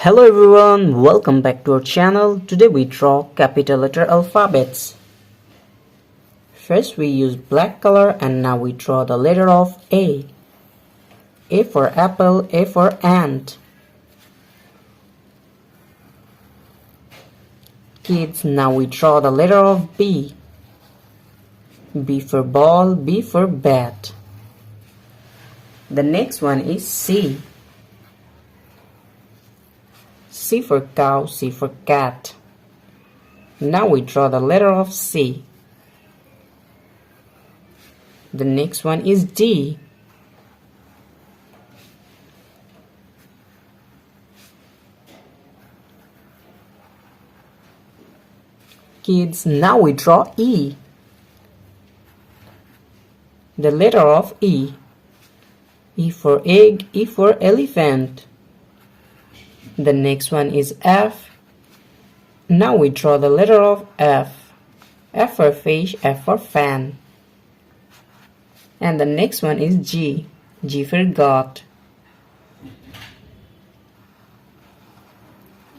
Hello everyone, welcome back to our channel. Today we draw capital letter alphabets. First we use black color and now we draw the letter of A. A for apple, A for ant. Kids, now we draw the letter of B. B for ball, B for bat. The next one is C. C for cow, C for cat. Now we draw the letter of C. The next one is D. Kids, now we draw E. The letter of E. E for egg, E for elephant. The next one is F. Now we draw the letter of F. F for fish, F for fan. And the next one is G. G for goat.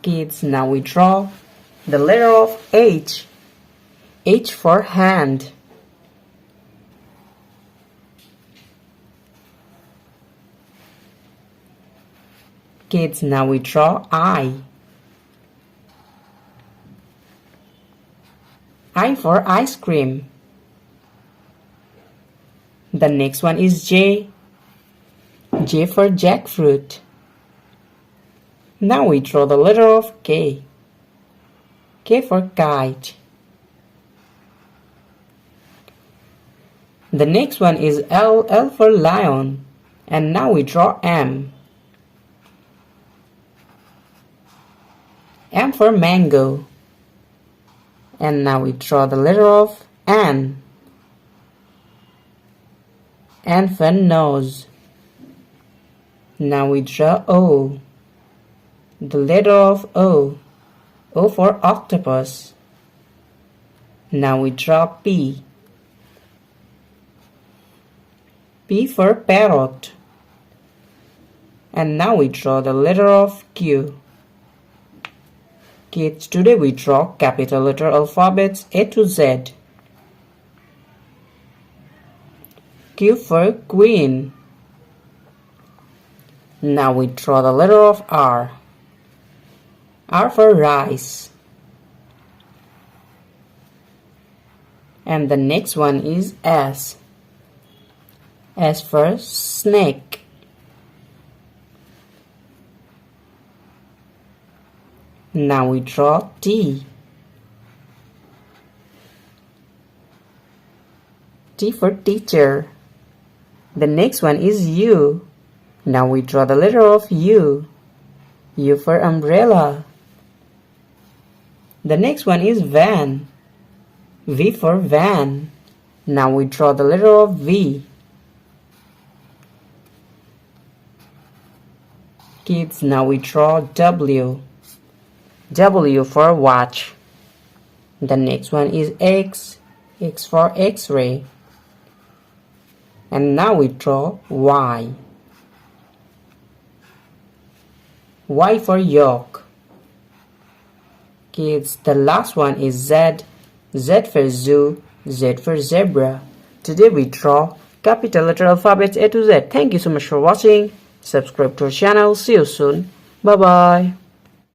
Kids, now we draw the letter of H. H for hand. Kids, now we draw I. I for ice cream. The next one is J. J for jackfruit. Now we draw the letter of K. K for kite. The next one is L. L for lion. And now we draw M. M for mango. And now we draw the letter of N. N for nose. Now we draw O. The letter of O. O for octopus. Now we draw P. P for parrot. And now we draw the letter of Q. Kids, today we draw capital letter alphabets A to Z. Q for queen. Now we draw the letter of R. R for rice. And the next one is S. S for snake. Now we draw T. T for teacher. The next one is U. Now we draw the letter of U. U for umbrella. The next one is van. V for van. Now we draw the letter of V. Kids, now we draw W. W for watch. The next one is X. X for X-ray. And now we draw Y. Y for yolk. Kids, the last one is Z. Z for zoo. Z for zebra. Today we draw capital letter alphabets A to Z. Thank you so much for watching. Subscribe to our channel. See you soon. Bye bye.